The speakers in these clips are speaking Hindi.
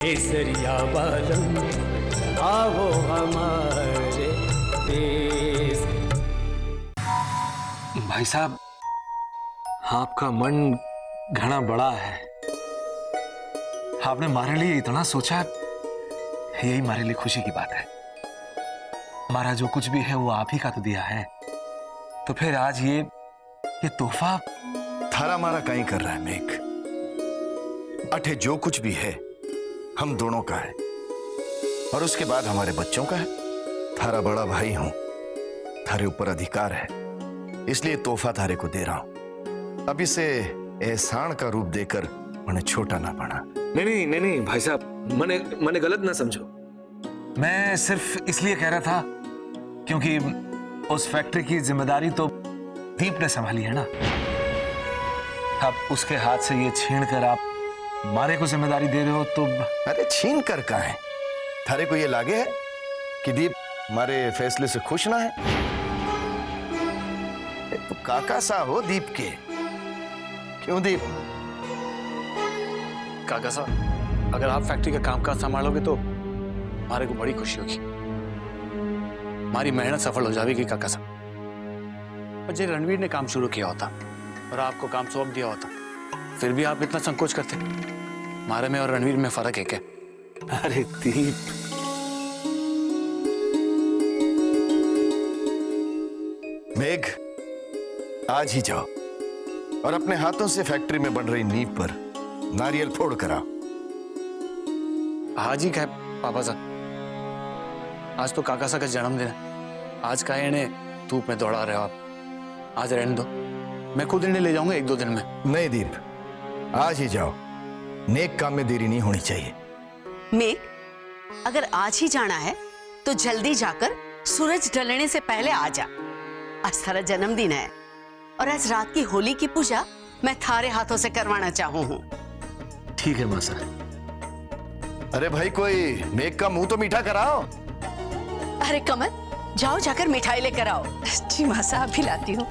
केसरिया बालम आओ हमारे देश। भाई साहब, आपका मन घना बड़ा है। आपने हमारे लिए इतना सोचा, यही हमारे लिए खुशी की बात है। हमारा जो कुछ भी है वो आप ही का तो दिया है, तो फिर आज ये तोहफा थारा मारा कहीं कर रहा है मेघ। अठे जो कुछ भी है हम दोनों का है, और उसके बाद हमारे बच्चों का है। थारा बड़ा भाई हूं, थारे ऊपर अधिकार है, इसलिए तोहफा थारे को दे रहा हूं। अब इसे एहसान का रूप देकर मैंने छोटा ना बना। नहीं भाई साहब, मैंने गलत ना समझो। मैं सिर्फ इसलिए कह रहा था क्योंकि उस फैक्ट्री की जिम्मेदारी तो दीप ने संभाली है ना। अब उसके हाथ से ये छीन कर आप मारे को जिम्मेदारी दे रहे हो तो। अरे छीन कर कहां है? थारे को ये लागे है कि दीप हमारे फैसले से खुश ना है? तो काका सा हो दीप के। क्यों दीप? काका साहब, अगर आप फैक्ट्री का कामकाज संभालोगे तो हमारे को बड़ी खुशी होगी। हमारी मेहनत सफल हो जाएगी काका साहब। और जे रणवीर ने काम शुरू किया होता और आपको काम सौंप दिया होता, फिर भी आप इतना संकोच करते? हमारे में और रणवीर में फर्क है क्या? अरे दीप, मेघ, आज ही जाओ और अपने हाथों से फैक्ट्री में बन रही नींव पर नारियल फोड़ कराओ। आज ही क्या पापा साहब? आज तो काका साहब का जन्मदिन है। आज का इन्हें धूप में दौड़ा रहे हो आप। आज रहने दो, मैं खुद इन्हें ले जाऊंगा 1-2 दिन में। नहीं दीप, आज ही जाओ। नेक काम में देरी नहीं होनी चाहिए। मेघ, अगर आज ही जाना है तो जल्दी जाकर सूरज ढलने से पहले आ जा। आज थारा जन्मदिन है और आज रात की होली की पूजा मैं थारे हाथों से करवाना चाहूं हूं। ठीक है मासा। अरे भाई, कोई मेघ का मुंह तो मीठा कराओ। अरे कमल, जाओ जाकर मिठाई लेकर आओ। जी मासा, अभी लाती हूँ।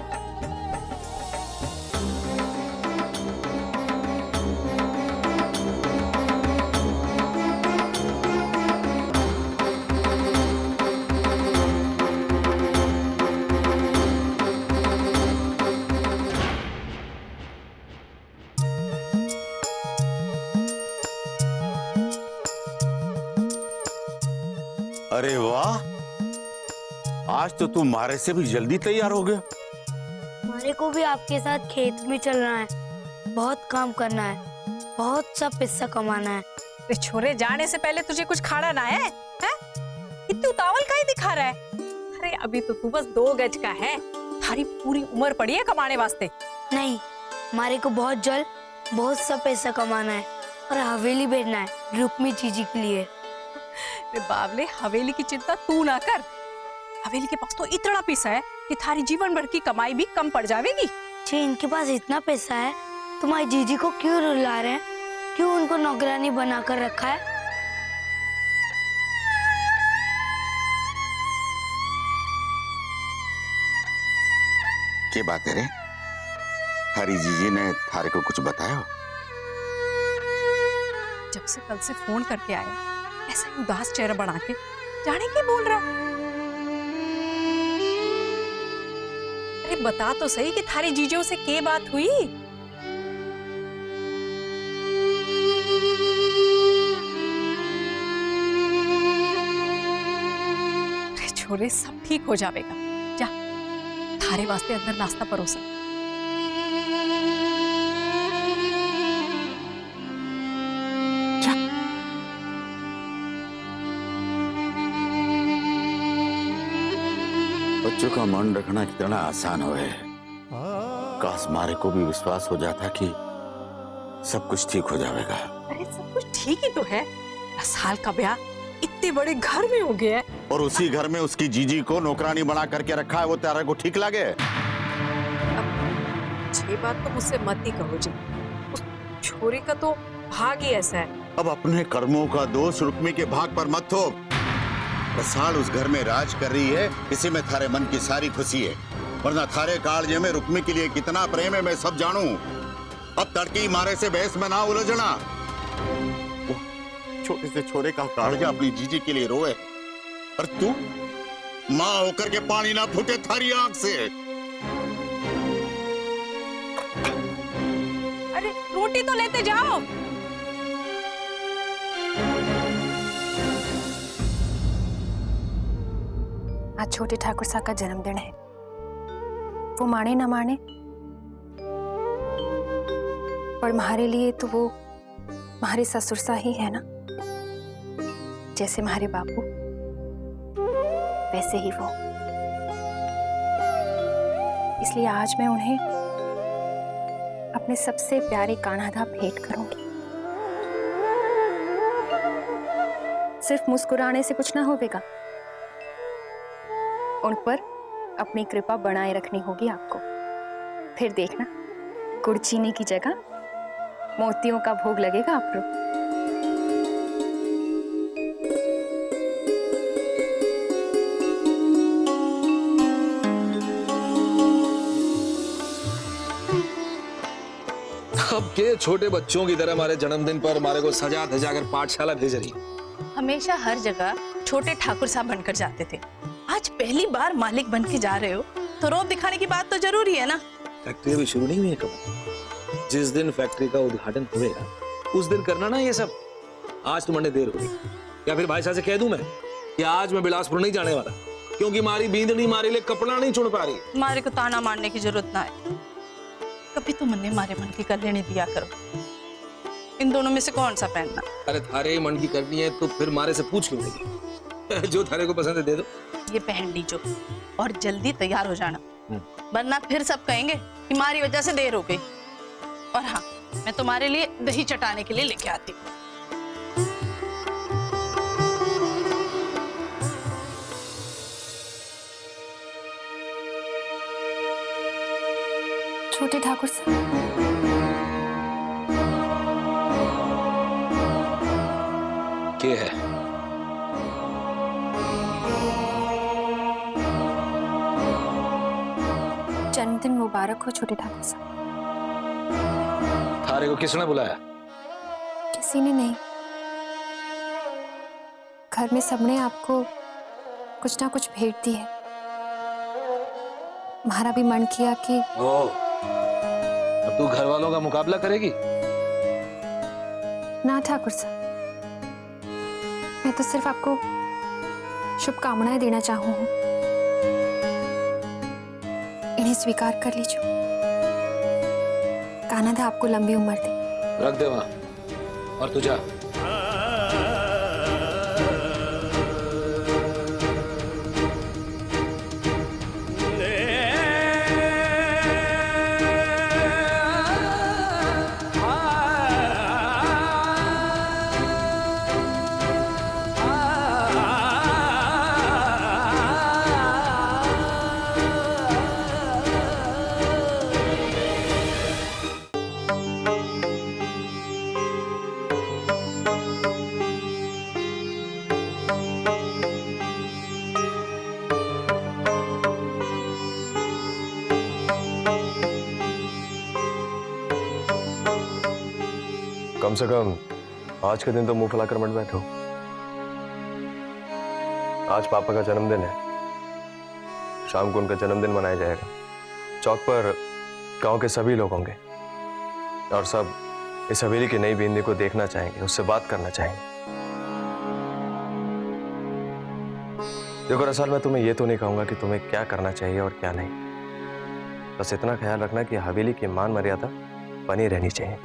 अरे वाह, आज तो तू मारे से भी जल्दी तैयार हो गया। मारे को भी आपके साथ खेत में चलना है, बहुत काम करना है, बहुत सा पैसा कमाना है। छोरे, जाने से पहले तुझे कुछ खाना ना है? इतनी उतावल काहे दिखा रहा है? अरे अभी तो तू बस 2 गज का है, थारी पूरी उम्र पड़ी है कमाने वास्ते। नहीं, मारे को बहुत जल्द बहुत सा पैसा कमाना है और हवेली भेजना है रुक्मी जीजी के लिए। बाबले, हवेली की चिंता तू ना कर। हवेली के पास तो इतना पैसा है कि थारी जीवन भर की कमाई भी कम पड़ जाएगी। जी, इनके पास इतना पैसा है, तुम्हारी जीजी को क्यों रुला रहे हैं? क्यों उनको नौकरानी बनाकर रखा है? क्या बात है रे? थारी जीजी ने थारे को कुछ बताया? जब से कल से फोन करके आया, ऐसा ही उदास चेहरा बना के जाने की बोल रहा। अरे बता तो सही कि थारी जीजों से क्या बात हुई? अरे छोरे, सब ठीक हो जाएगा। जा, थारे वास्ते अंदर नाश्ता परोसा। बच्चों का मन रखना कितना आसान हो है। काश मारे को भी विश्वास हो जाता कि सब कुछ ठीक हो जाएगा। अरे सब कुछ ठीक ही तो है। 10 साल का ब्याह इतने बड़े घर में हो गया है, और उसी घर में उसकी जीजी को नौकरानी बना करके रखा है। वो तारा को ठीक लगे? ये बात तो मुझसे मत ही कहो जी। उस छोरी का तो भाग ही ऐसा है। अब अपने कर्मों का दोष रुक्मी के भाग पर मत थोप। 10 साल उस घर में राज कर रही है, इसी में थारे मन की सारी खुशी है। वरना थारे कालजे में रुक्मी के लिए कितना प्रेम है मैं सब जानू। अब तड़की मारे से बहस में ना उलझना। छोटे से छोरे का कालजा अपनी जीजी के लिए रोए, और तू माँ होकर के पानी ना फूटे थारी आंख से। अरे रोटी तो लेते जाओ। आज छोटे ठाकुर साहब का जन्मदिन है। वो माने ना माने, पर हमारे लिए तो वो हमारे ससुर सा ही है ना। जैसे हमारे बापू वैसे ही वो। इसलिए आज मैं उन्हें अपने सबसे प्यारे कान्हा भेंट करूंगी। सिर्फ मुस्कुराने से कुछ ना होगा, उन पर अपनी कृपा बनाए रखनी होगी आपको। फिर देखना, गुड़ चीनी की जगह मोतियों का भोग लगेगा आप लोग। अब के छोटे बच्चों की तरह हमारे जन्मदिन पर हमारे को सजा धजा कर पाठशाला भेज रही। हमेशा हर जगह छोटे ठाकुर साहब बनकर जाते थे, आज पहली बार मालिक बन के जा रहे हो तो रौब दिखाने की बात तो जरूरी है ना। फैक्ट्री अभी शुरू नहीं हुई है कब? जिस दिन फैक्ट्री का उद्घाटन होगा उस दिन करना ना ये सब। आज तो मंडे देर हो गई, या फिर भाई साहब से कह दूं मैं कि आज मैं बिलासपुर नहीं जाने वाला, क्योंकि हमारी बींदनी हमारे लिए कपड़ा नहीं छोड़ पा रही। हमारे को ताना मारने की जरूरत ना है, कभी तो मन ने हमारे मन की कर लेने दिया करो। इन दोनों में से कौन सा पहनना? अरे थारे मन की करनी है तो फिर मारे से पूछ क्यों नहीं? जो थारे को पसंद है दे दो। ये पहन लीजो और जल्दी तैयार हो जाना, वरना फिर सब कहेंगे कि हमारी वजह से देर हो गई। और हाँ, मैं तुम्हारे लिए दही चटाने के लिए लेके आती हूँ। छोटे ठाकुर साहब, क्या है? जन्मदिन मुबारक हो छोटे ठाकुर साहब। थारे को किसने बुलाया? किसी ने नहीं, घर में सबने आपको कुछ ना कुछ भेंट दी है। हमारा भी मन किया कि अब तू घर वालों का मुकाबला करेगी? ना ठाकुर साहब, मैं तो सिर्फ आपको शुभकामनाएं देना चाहूँ। इन्हें स्वीकार कर लीजिए। कान्हा आपको लंबी उम्र दे। रख दे वहां और तू जा। कम से कम आज के दिन तो मुंह फैलाकर मत बैठो। आज पापा का जन्मदिन है, शाम को उनका जन्मदिन मनाया जाएगा। चौक पर गांव के सभी लोग होंगे और सब इस हवेली की नई बींदी को देखना चाहेंगे, उससे बात करना चाहेंगे। देखो रसाल, मैं तुम्हें यह तो नहीं कहूंगा कि तुम्हें क्या करना चाहिए और क्या नहीं। बस इतना ख्याल रखना कि हवेली की मान मर्यादा बनी रहनी चाहिए।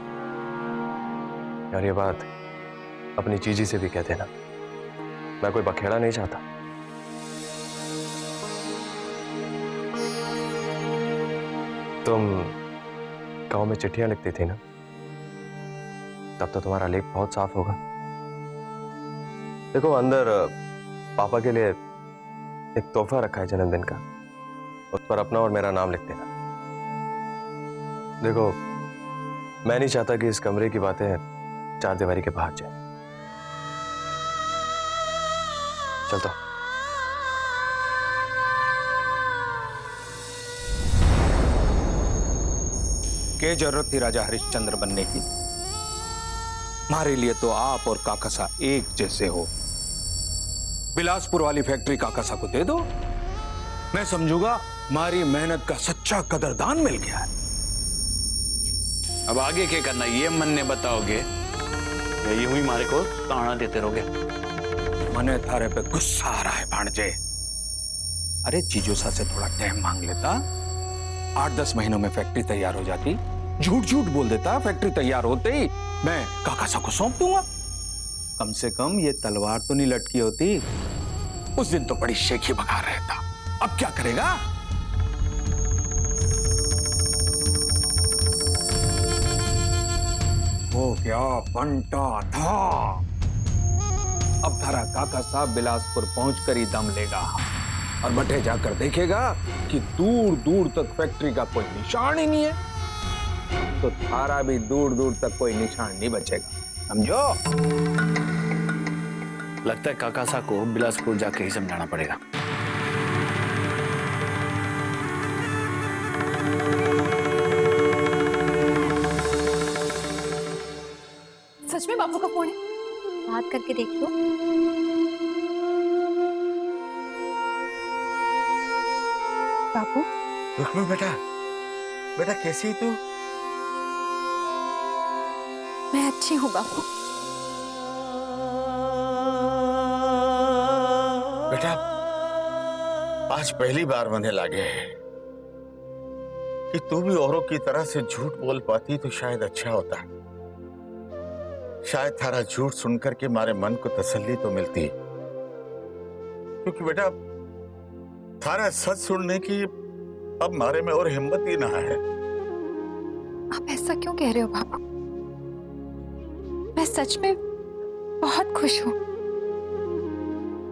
और ये बात अपनी चीजी से भी कह देना, मैं कोई बखेड़ा नहीं चाहता। तुम गांव में चिट्ठियां लिखती थी ना, तब तो तुम्हारा लेख बहुत साफ होगा। देखो अंदर पापा के लिए एक तोहफा रखा है जन्मदिन का, उस पर अपना और मेरा नाम लिख देना। देखो मैं नहीं चाहता कि इस कमरे की बातें चार दीवारी के बाहर जाए। चलता हूं। क्या जरूरत थी राजा हरिश्चंद्र बनने की? हमारे लिए तो आप और काकासा एक जैसे हो। बिलासपुर वाली फैक्ट्री काकासा को दे दो, मैं समझूंगा हमारी मेहनत का सच्चा कदरदान मिल गया है। अब आगे क्या करना ये मन ने बताओगे या यूं ही हमारे को ताना देते रहोगे? मने थारे पे गुस्सा आ रहा है भांजे। अरे जीजोसा से थोड़ा टाइम मांग लेता, 8-10 महीनों में फैक्ट्री तैयार हो जाती। झूठ झूठ बोल देता, फैक्ट्री तैयार होते ही मैं काकासा को सौंप दूंगा। कम से कम ये तलवार तो नहीं लटकी होती। उस दिन तो बड़ी शेखी बगा रहता, अब क्या करेगा? हो गया बंटा था। अब थारा काका साहब बिलासपुर पहुंचकर ही दम लेगा और बटे जाकर देखेगा कि दूर दूर तक फैक्ट्री का कोई निशान ही नहीं है, तो थारा भी दूर दूर तक कोई निशान नहीं बचेगा, समझो? लगता है काका साहब को बिलासपुर जाके ही समझाना पड़ेगा। सच में बापू का फोन है? बात करके देख लो। बापू। रुक्मी बेटा, बेटा कैसी है तू? मैं अच्छी हूँ बापू। बेटा आज पहली बार मैंने लागे है कि तू भी औरों की तरह से झूठ बोल पाती तो शायद अच्छा होता। शायद थारा झूठ सुनकर के हमारे मन को तसल्ली तो मिलती, क्योंकि बेटा थारा सच सुनने की अब हमारे में और हिम्मत ही ना है। आप ऐसा क्यों कह रहे हो बापू? मैं सच में बहुत खुश हूँ,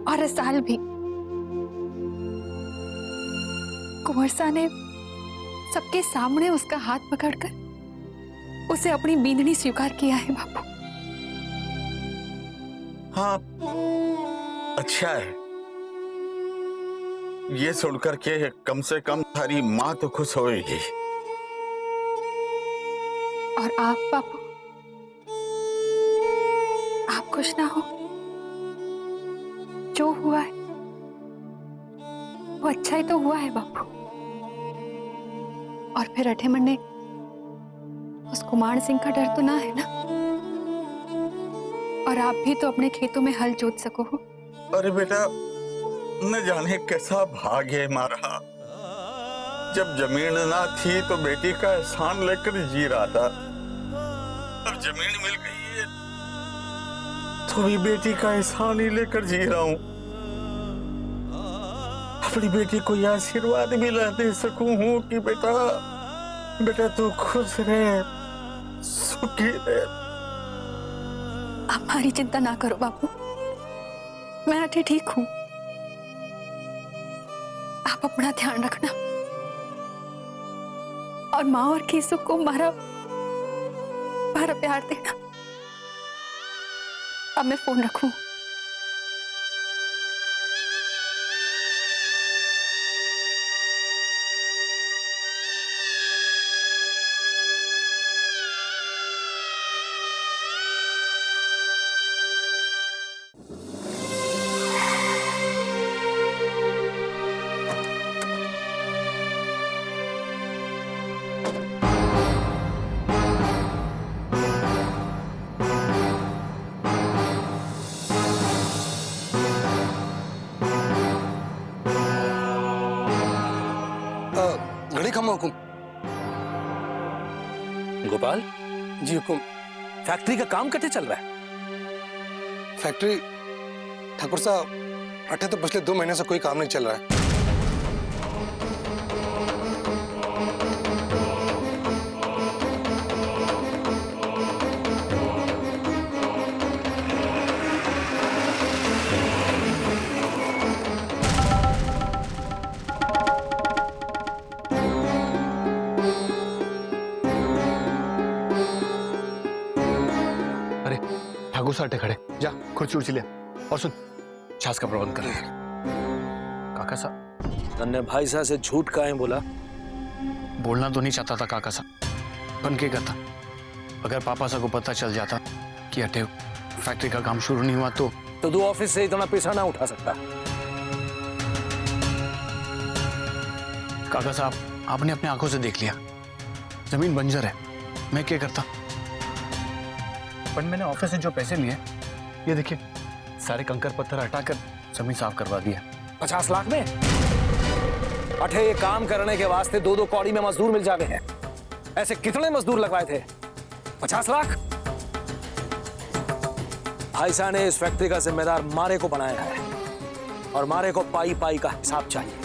और रसाल भी। कुंवर सा ने सबके सामने उसका हाथ पकड़कर उसे अपनी बींदनी स्वीकार किया है बापू। हाँ अच्छा है, ये सुनकर के कम से कम थारी माँ तो खुश होएगी। और आप बापू, आप खुश ना हो? जो हुआ है वो अच्छा ही तो हुआ है बापू। और फिर अठे मन ने उस कुमार सिंह का डर तो ना है ना? और आप भी तो अपने खेतों में हल जोत सको हो। अरे बेटा न जाने कैसा भाग्य है हमारा, जब जमीन ना थी तो बेटी का एहसान लेकर जी रहा था, अब जमीन मिल गई है तो भी बेटी का एहसान ही लेकर जी रहा हूं। अपनी बेटी को यह आशीर्वाद भी ला दे सकूं हूं कि बेटा बेटा तू खुश रहे, सुखी रहे। आप हमारी चिंता ना करो बापू, मैं अठे ठीक हूं। आप अपना ध्यान रखना और माँ और केसु को मारा प्यार देना। अब मैं फोन रखूं। घड़ी खमा हुकुम। गोपाल जी हुकुम। फैक्ट्री का काम कैसे चल रहा है? फैक्ट्री ठाकुर साहब अठे तो पिछले 2 महीने से कोई काम नहीं चल रहा है। ठाकुर साहब खड़े, जा कुर्सी उर्सी ले और सुन, छाछ का प्रबंध कर। काका साहब, तन्ने भाई साहब से झूठ काहे बोला? बोलना तो नहीं चाहता था काका साहब, बन के करता। अगर पापा साहब को पता चल जाता कि अटे फैक्ट्री का काम शुरू नहीं हुआ तो तू ऑफिस से इतना पैसा ना उठा सकता। काका साहब, आपने अपनी आंखों से देख लिया, जमीन बंजर है, मैं क्या करता। पर मैंने ऑफिस से जो पैसे लिए, ये देखिए, सारे कंकर पत्थर हटाकर जमीन साफ करवा दिया। 50 लाख में? अठे ये काम करने के वास्ते 2-2 कौड़ी में मजदूर मिल जाते हैं। ऐसे कितने मजदूर लगवाए थे? 50 लाख? भाई साहब ने इस फैक्ट्री का जिम्मेदार मारे को बनाया है और मारे को पाई पाई का हिसाब चाहिए।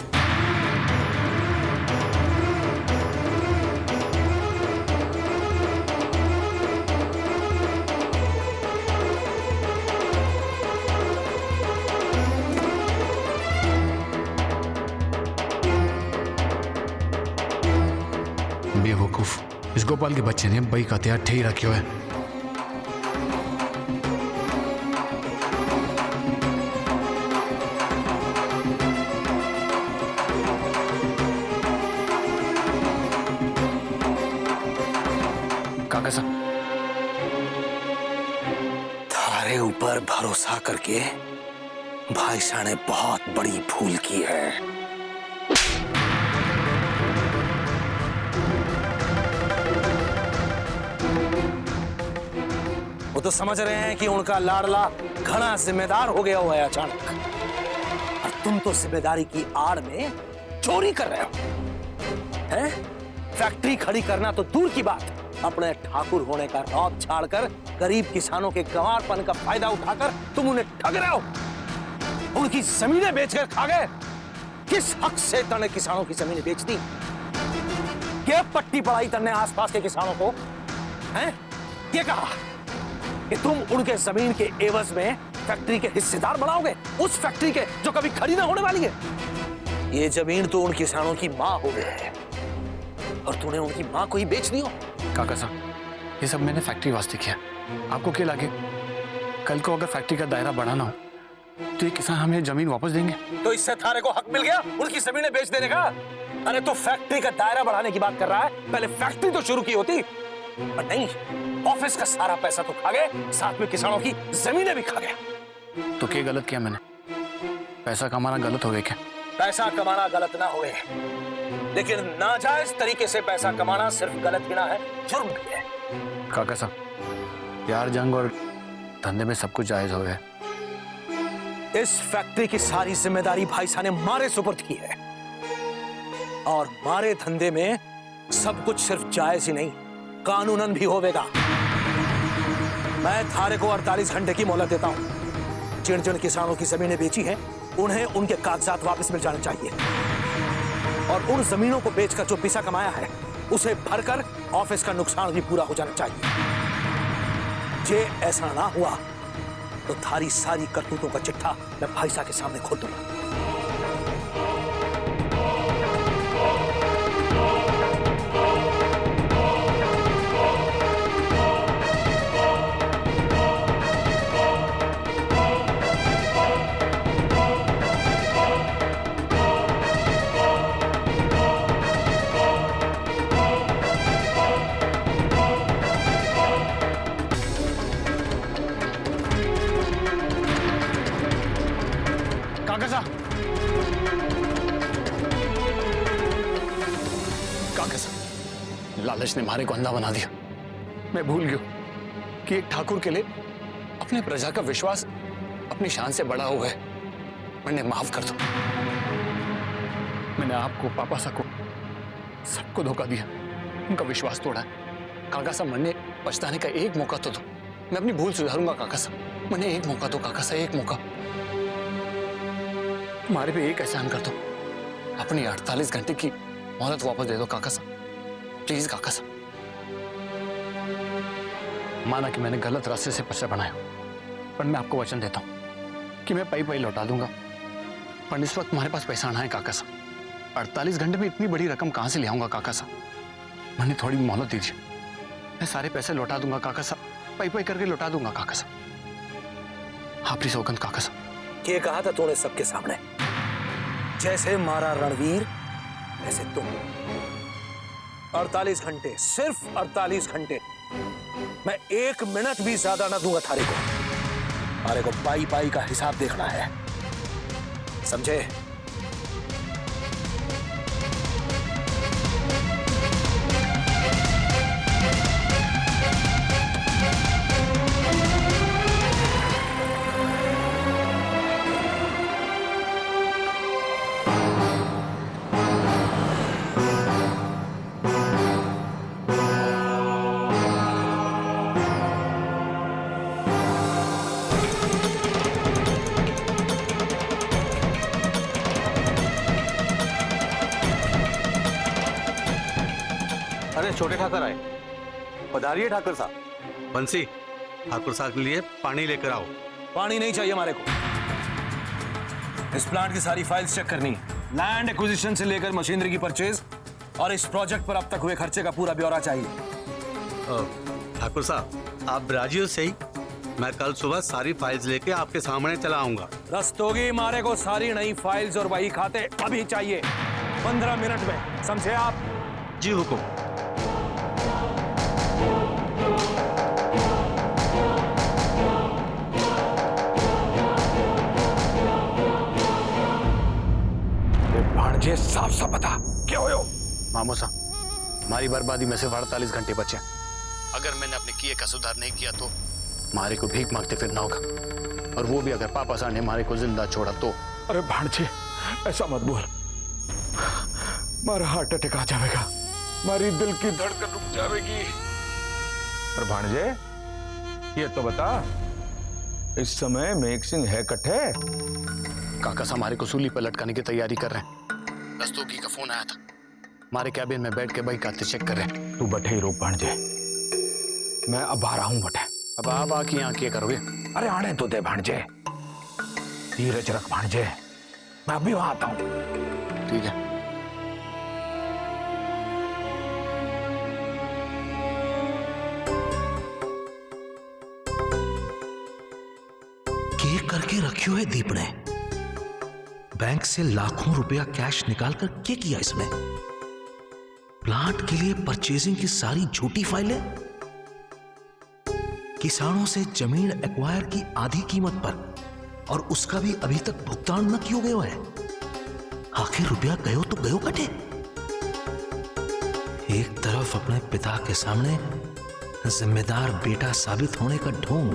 बेवकूफ, इस गोपाल के बच्चे ने बई का हथियार ठे रखे हुए है। काका साहब, थारे ऊपर भरोसा करके भाई साहब ने बहुत बड़ी भूल की है। वो तो समझ रहे हैं कि उनका लाडला घना जिम्मेदार हो गया हुआ है अचानक, और तुम तो जिम्मेदारी की आड़ में चोरी कर रहे हो। हैं? फैक्ट्री खड़ी करना तो दूर की बात, अपने ठाकुर होने का रौब झाड़कर गरीब किसानों के गंवारपन का फायदा उठाकर तुम उन्हें ठग रहे हो। उनकी जमीनें बेचकर खा गए। किस हक से तने किसानों की जमीनें बेच दी? क्या पट्टी पड़ाई तने आसपास के किसानों को? हैं? ये कहा कि तुम उनके जमीन के एवज में फैक्ट्री के हिस्सेदार बनाओगे, उस फैक्ट्री के जो कभी खड़ी ना होने वाली है। ये जमीन तो उन किसानों की मां हो गई है और तूने उनकी मां को ही बेच दी हो। काका साहब, ये सब मैंने फैक्ट्री वास्ते किया। आपको क्या लगे कल को अगर फैक्ट्री का दायरा बढ़ाना हो तो ये किसान हमें जमीन वापस देंगे? तो इससे थारे को हक मिल गया उनकी जमीनें बेच देने का? अरे तो फैक्ट्री का दायरा बढ़ाने की बात कर रहा है, पहले फैक्ट्री तो शुरू की होती। पर नहीं, ऑफिस का सारा पैसा तो खा गए, साथ में किसानों की जमीनें भी खा गया। तो क्या गलत किया मैंने? पैसा कमाना गलत हो गया क्या? पैसा कमाना गलत ना हुए, लेकिन नाजायज तरीके से पैसा कमाना सिर्फ गलत ही ना है, जुर्म भी है। काका साहब, प्यार, जंग और धंधे में सब कुछ जायज हो गया। इस फैक्ट्री की सारी जिम्मेदारी भाई साहब ने मारे सुपुर्द की है, और मारे धंधे में सब कुछ सिर्फ जायज ही नहीं, कानूनन भी होवेगा। मैं थारे को 48 घंटे की मोहलत देता हूं। जिन जिन किसानों की जमीनें बेची हैं, उन्हें उनके कागजात वापस मिल जाने चाहिए, और उन जमीनों को बेचकर जो पैसा कमाया है उसे भरकर ऑफिस का नुकसान भी पूरा हो जाना चाहिए। जे ऐसा ना हुआ तो थारी सारी करतूतों का चिट्ठा मैं भाई साहब के सामने खोल दूंगा। काका साहब, काका साहब, लालच ने मारे को अंधा बना दिया। मैं भूल गया कि एक ठाकुर के लिए अपने प्रजा का विश्वास अपनी शान से बड़ा हुआ है। मैंने माफ कर दो। मैंने आपको, पापा साहब को, सबको धोखा दिया, उनका विश्वास तोड़ा है। काका साहब, मैंने पछताने का एक मौका तो दो। मैं अपनी भूल सुधारूंगा काका साहब। मैंने एक मौका दो काका साहब, एक मौका। हमारे पे एक एहसान कर दो, अपनी 48 घंटे की मोहलत वापस दे दो काका साहब, प्लीज काका साहब। माना कि मैंने गलत रास्ते से पैसा बनाया, पर मैं आपको वचन देता हूं कि मैं पाई पाई लौटा दूंगा। पर इस वक्त हमारे पास पैसा आना है काका साहब। 48 घंटे में इतनी बड़ी रकम कहां से ले आऊंगा काका साहब? मैंने थोड़ी मोहलत दीजिए, मैं सारे पैसे लौटा दूंगा काका साहब, पाई पाई करके लौटा दूंगा काका साहब। आप प्लीज सौगंध काका साहब। ये कहा था तूने सबके सामने, जैसे मारा रणवीर वैसे तुम। 48 घंटे, सिर्फ 48 घंटे, मैं 1 मिनट भी ज्यादा ना दूंगा थारे को। थारे को पाई पाई का हिसाब देखना है, समझे? अरे छोटे ठाकर आए, पधारिए ठाकर साहब। बंसी, ठाकुर साहब के लिए पानी लेकर आओ। पानी नहीं चाहिए हमारे को। इस प्लांट की सारी फाइल्स चेक करनी, लैंड एक्विजिशन से लेकर मशीनरी की परचेज और इस प्रोजेक्ट पर अब तक हुए खर्चे का पूरा ब्यौरा चाहिए। ठाकुर साहब, आप राजी हो सही? मैं कल सुबह सारी फाइल्स लेके आपके सामने चला आऊंगा। रस्तोगी, मारे को सारी नई फाइल्स और वही खाते अभी चाहिए, 15 मिनट में, समझे आप? जी हुकुम। भांजे साफ साफ बता, क्या हो? मामो साहब, हमारी बर्बादी में सिर्फ 48 घंटे बचे। अगर मैंने अपने किए का सुधार नहीं किया तो मारे को भीख मांगते फिरना होगा, और वो भी अगर पापा साहब ने मारे को जिंदा छोड़ा तो। अरे भांजे, ऐसा मत बोल, मारा हार्ट अटैक आ जाएगा, मारी दिल की धड़कन रुक जाएगी। पर भांजे, ये तो बता, इस समय मेघ सिंह है कट्ठे? काका साहब हमारे को सूली पर लटकाने की तैयारी कर रहे हैं। रस्तोगी का फोन आया था, हमारे कैबिन में बैठ के भाई खाते चेक कर रहे हैं। तू बैठे ही रुक भांजे, मैं अब आ रहा हूं बटे। अब आप आके यहाँ क्या करोगे? अरे आने तो दे भांजे, धीरज रख भांजे, मैं अभी वहां आता हूं। ठीक है। के करके रखियो है दीप ने, बैंक से लाखों रुपया कैश निकालकर क्या किया इसमें? प्लांट के लिए परचेजिंग की सारी झूठी फाइलें, किसानों से जमीन एक्वायर की आधी कीमत पर, और उसका भी अभी तक भुगतान न किया गया है। आखिर रुपया गयो तो गयो कटे। एक तरफ अपने पिता के सामने जिम्मेदार बेटा साबित होने का ढोंग,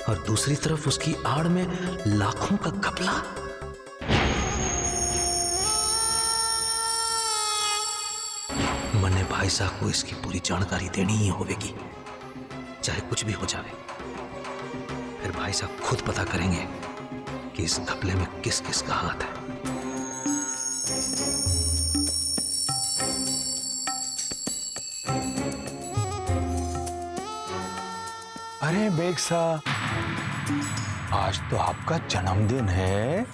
और दूसरी तरफ उसकी आड़ में लाखों का घपला। मने भाई साहब को इसकी पूरी जानकारी देनी ही होगी, चाहे कुछ भी हो जाए। फिर भाई साहब खुद पता करेंगे कि इस घपले में किस किस का हाथ है। अरे बेग साहब, आज तो आपका जन्मदिन है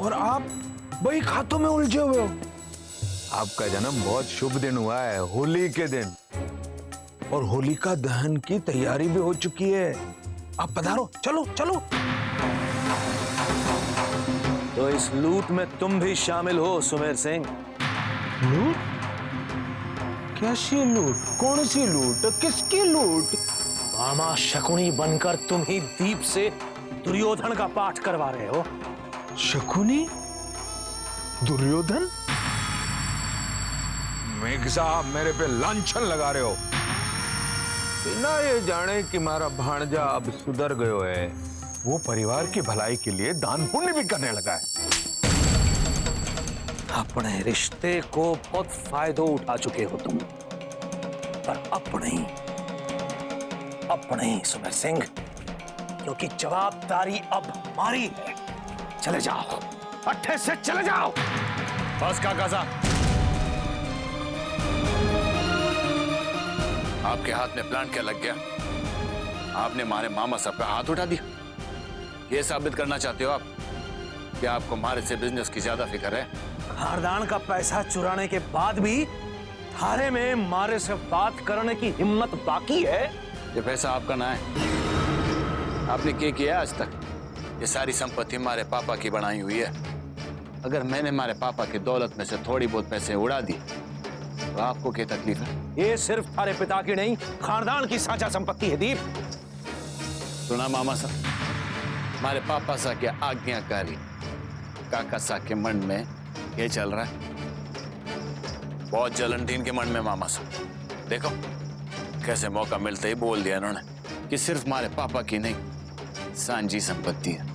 और आप वही खातों में उलझे हुए हो। आपका जन्म बहुत शुभ दिन हुआ है, होली के दिन, और होलिका दहन की तैयारी भी हो चुकी है। आप पधारो, चलो चलो। तो इस लूट में तुम भी शामिल हो सुमेर सिंह। लूट? कैसी लूट? कौन सी लूट? किसकी लूट? मामा शकुनी बनकर तुम ही दीप से दुर्योधन का पाठ करवा रहे हो। शकुनी? दुर्योधन? मेघ साहब मेरे पे लांछन लगा रहे हो, बिना ये जाने कि मारा भांजा अब सुधर गयो है, वो परिवार की भलाई के लिए दान पुण्य भी करने लगा है। अपने रिश्ते को बहुत फायदा उठा चुके हो तुम, पर अपने सुमेर सिंह, क्योंकि जवाबदारी अब हमारी है। चले जाओ, अट्ठे से चले जाओ। बस काका साहब, आपके हाथ में प्लांट क्या लग गया? आपने हमारे मामा साहब पे हाथ उठा दिया। ये साबित करना चाहते हो आप कि आपको हमारे से बिजनेस की ज्यादा फिक्र है? खानदान का पैसा चुराने के बाद भी थारे में मारे से बात करने की हिम्मत बाकी है? ये पैसा आपका ना है। आपने क्या किया आज तक? ये सारी संपत्ति हमारे पापा की बनाई हुई है। अगर मैंने हमारे पापा की दौलत में से थोड़ी बहुत पैसे उड़ा दी तो आपको क्या तकलीफ है? ये सिर्फ थारे पिता की नहीं, खानदान की साझा संपत्ति है दीप। सुना मामा साहब, हमारे पापा सा क्या आज्ञाकारी, काका सा के मन में ये चल रहा है। बहुत जलन थी इनके मन में मामा साहब। देखो कैसे मौका मिलते ही बोल दिया इन्होंने कि सिर्फ हमारे पापा की नहीं, सांझी संपत्ति है।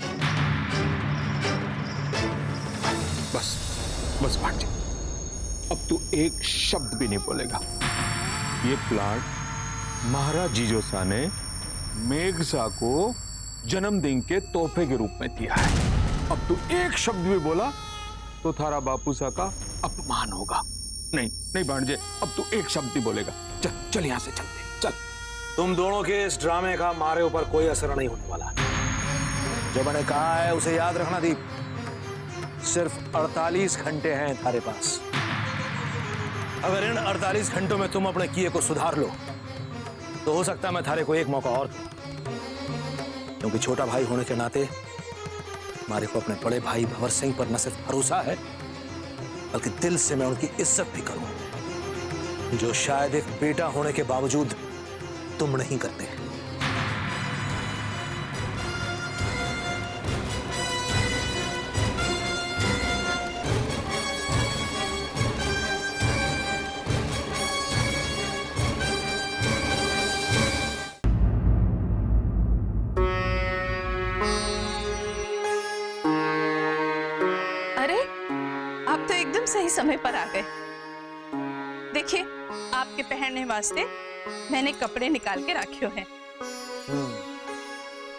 बस भांजे, अब तू एक शब्द भी नहीं बोलेगा। ये प्लाट महाराज जीजोसा ने मेघसा को जन्मदिन के तोहफे के रूप में दिया है। अब तू एक शब्द भी बोला तो थारा बापू सा का अपमान होगा। नहीं भांजे, अब तू एक शब्द भी बोलेगा। चल यहां से चलते, चल। तुम दोनों के इस ड्रामे का मारे ऊपर कोई असर नहीं होने वाला। जो मैंने कहा है उसे याद रखना दीप। सिर्फ 48 घंटे हैं थारे पास। अगर इन 48 घंटों में तुम अपने किए को सुधार लो तो हो सकता है मैं थारे को एक मौका और दूं। क्योंकि छोटा भाई होने के नाते हमारे को अपने बड़े भाई भंवर सिंह पर न सिर्फ भरोसा है, बल्कि दिल से मैं उनकी इज्जत भी करूं, जो शायद एक बेटा होने के बावजूद तुम नहीं करते। सही समय पर आ गए। देखिए, आपके पहनने वास्ते मैंने कपड़े निकाल के रखे हैं।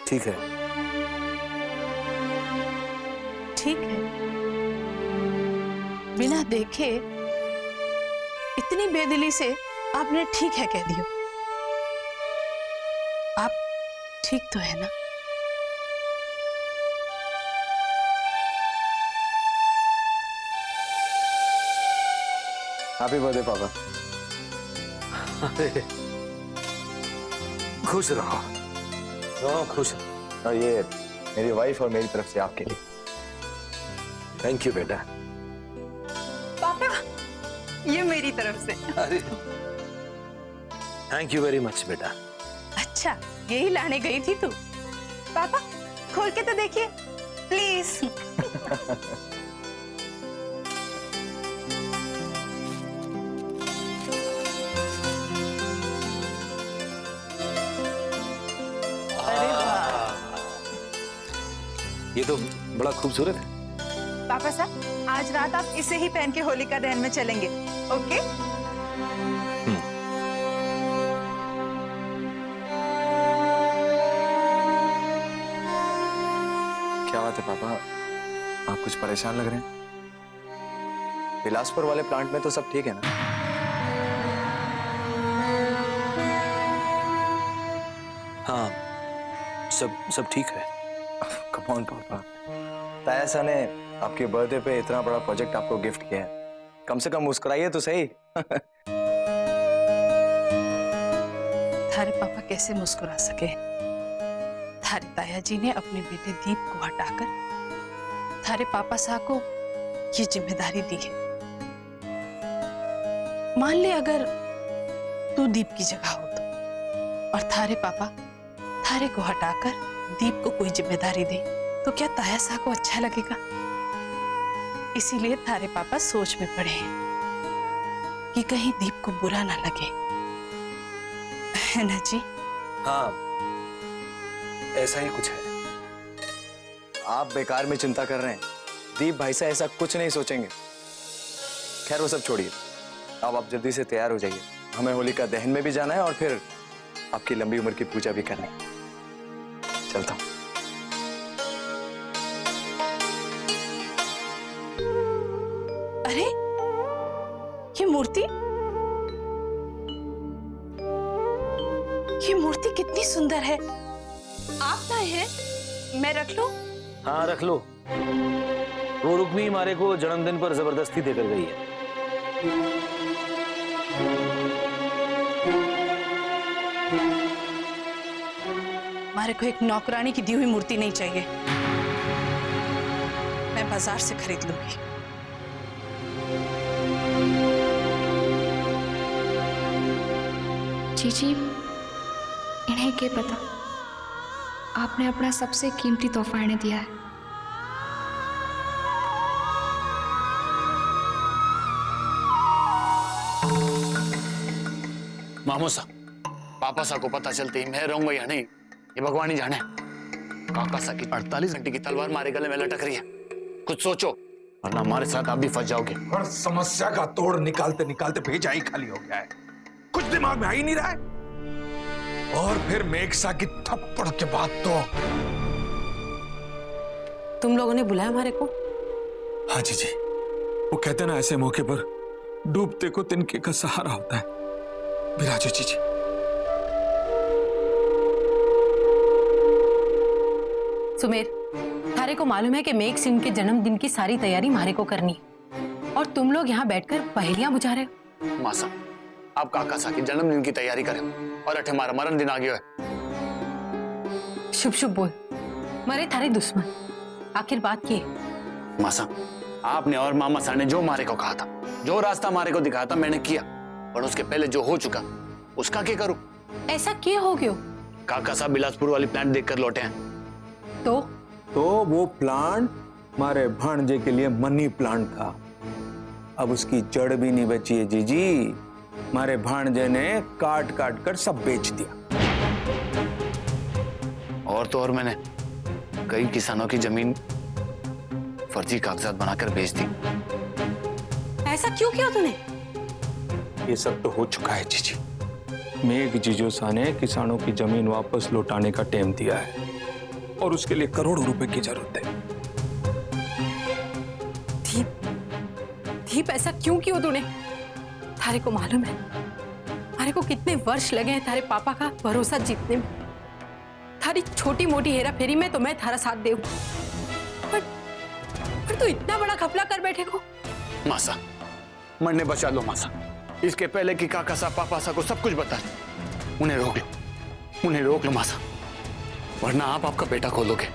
ठीक है, ठीक है। बिना देखे इतनी बेदिली से आपने ठीक है कह दिया। आप ठीक तो है ना? हैप्पी बर्थडे पापा। खुश रहो, दोनों खुश रहो। और ये मेरी वाइफ और मेरी तरफ से आपके लिए। थैंक यू बेटा। पापा, ये मेरी तरफ से। अरे थैंक यू वेरी मच बेटा। अच्छा, यही लाने गई थी तू? पापा खोल के तो देखिए प्लीज। ये तो बड़ा खूबसूरत है। पापा साहब, आज रात आप इसे ही पहन के होलिका दहन में चलेंगे, ओके? क्या बात है पापा, आप कुछ परेशान लग रहे हैं? बिलासपुर वाले प्लांट में तो सब ठीक है ना? हाँ, सब ठीक है। कम ऑन पापा, ताया सा ने आपके बर्थडे पे इतना बड़ा प्रोजेक्ट आपको गिफ्ट किया है, कम से कम मुस्कुराइए तो सही। थारे पापा कैसे मुस्कुरा सके? थारे ताया जी ने अपने बेटे दीप को हटाकर थारे पापा सा को ये जिम्मेदारी दी है। मान ले अगर तू दीप की जगह हो तो, और थारे पापा थारे को हटाकर दीप को कोई जिम्मेदारी दे तो क्या ताया सा को अच्छा लगेगा? इसीलिए थारे पापा सोच में पड़े हैं कि कहीं दीप को बुरा ना लगे, है ना जी? हाँ, ऐसा ही कुछ है। आप बेकार में चिंता कर रहे हैं, दीप भाई से ऐसा कुछ नहीं सोचेंगे। खैर वो सब छोड़िए, अब आप जल्दी से तैयार हो जाइए, हमें होलिका दहन में भी जाना है और फिर आपकी लंबी उम्र की पूजा भी करनी है। चलता हूं। अरे ये मूर्ति कितनी सुंदर है। आप लाए हैं? मैं रख लूं? हाँ रख लो। वो रुक्मी हमारे को जन्मदिन पर जबरदस्ती देकर गई है। हमारे को एक नौकरानी की दी हुई मूर्ति नहीं चाहिए, मैं बाजार से खरीद लूंगी। जीजी इन्हें क्या पता, आपने अपना सबसे कीमती तोहफा इन्हें दिया है। मामू सा, पापा सा को पता चलते ही मैं रहूंगा या नहीं ये भगवान ही जाने। काका सा की 48 घंटे की तलवार मारे गले में लटक रही है, कुछ सोचो वरना हमारे साथ आप भी फंस जाओगे। और समस्या का तोड़ निकालते निकालते भेजा ही खाली हो गया है, कुछ दिमाग में आ ही नहीं रहा है। और फिर मेघसा की थप्पड़ के बाद तो तुम लोगों ने बुलाया हमारे को? हाँ जी, वो कहते ना ऐसे मौके पर डूबते को तिनके का सहारा होता है। विराजो जी। सुमेर, थारे को मालूम है कि मेघ सिंह के जन्मदिन की सारी तैयारी मारे को करनी है और तुम लोग यहाँ बैठकर पहेलियां बुझा रहे हो। मासा, आप काका सा की जन्मदिन की तैयारी करें और अठे हमारा मरण दिन आ गया है। शुभ शुभ बोल, मरे थारे दुश्मन, आखिर बात की मासा, आपने और मामा सा ने जो मारे को कहा था, जो रास्ता मारे को दिखाया था मैंने किया, और उसके पहले जो हो चुका उसका क्या करूं? ऐसा क्या हो गया? काका साहब बिलासपुर वाली प्लांट देखकर लौटे हैं। तो वो प्लांट हमारे भांजे के लिए मनी प्लांट था, अब उसकी जड़ भी नहीं बची है जीजी। हमारे भांजे ने काट काट कर सब बेच दिया। और तो और मैंने कई किसानों की जमीन फर्जी कागजात बनाकर बेच दी। ऐसा क्यों किया तूने? ये सब तो हो चुका है जीजी। मेघ जीजोसा ने किसानों की जमीन वापस लौटाने का टेम दिया है और उसके लिए करोड़ों रुपए की जरूरत है। दीप ऐसा क्यों किया तूने? थारे को मालूम है थारे को कितने वर्ष लगे हैं थारे पापा का भरोसा जीतने में। थारी छोटी मोटी हेरा फेरी में तो मैं थारा साथ दे, पर तू इतना बड़ा घपला कर बैठे को। मासा, मरने बचा लो मासा, इसके पहले कि काका सा पापा सा को सब कुछ बता दो। उन्हें रोक लो मासा, वरना आप आपका बेटा खोलोगे।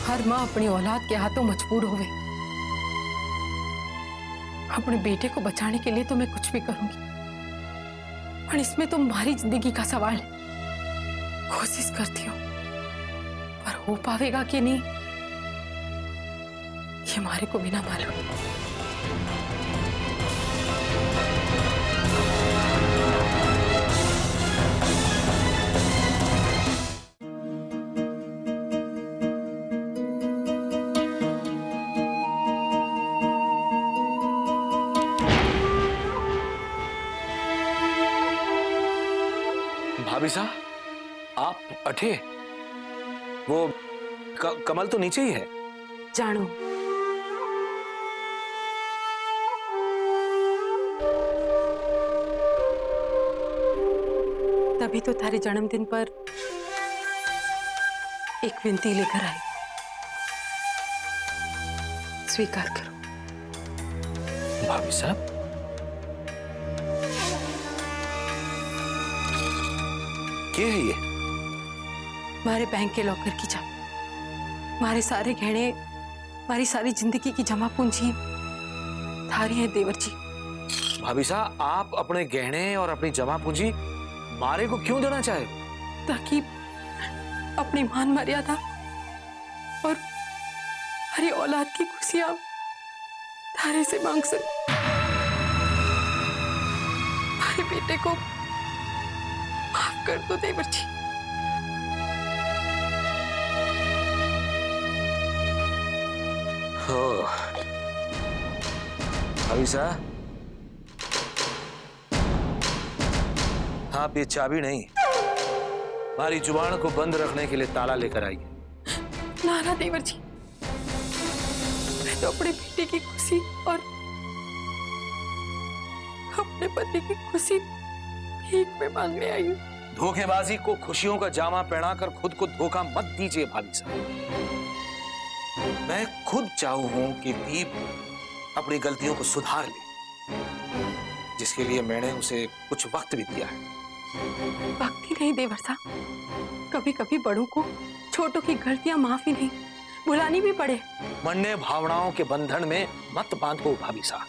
हर माँ अपनी औलाद के हाथों मजबूर होवे। अपने बेटे को बचाने के लिए तो मैं कुछ भी करूंगी, पर इसमें तो हमारी जिंदगी का सवाल है। कोशिश करती हूँ, पर हो पाएगा कि नहीं ये हमारे को भी ना मालूम। भाभी साहब, आप अठे? वो कमल तो नीचे ही है। जानो, तभी तो थारे जन्मदिन पर एक विनती लेकर आई, स्वीकार करो। भाभी साहब, क्या है ये? हमारे बैंक के लॉकर की चाबी, हमारे सारे गहने, हमारी सारी जिंदगी की जमा पूंजी थारी है देवर जी। भाभी साहब, आप अपने गहने और अपनी जमा पूंजी मारे को क्यों देना चाहे? ताकि अपनी मान मर्यादा और हरी औलाद की खुशियां थारे से मांग सकूं। हमारे बेटे को माफ कर दो देवर जी। भाभी साहब, आप ये चाबी नहीं, हमारी जुबान को बंद रखने के लिए ताला लेकर आइए। ना ना देवर जी, मैं तो अपने बेटे की खुशी और अपने पति की खुशी भीख में मांगने आई हूँ। धोखेबाजी को खुशियों का जामा पहनाकर खुद को धोखा मत दीजिए भाभी साहब। मैं खुद चाहूं हूं कि दीप अपनी गलतियों को सुधार ले, जिसके लिए मैंने उसे कुछ वक्त भी दिया है। वक्त ही नहीं देवर साहब, कभी कभी बड़ों को छोटों की गलतियां माफी नहीं, भुलानी भी पड़े। मरने भावनाओं के बंधन में मत बांधो भाभी साहब।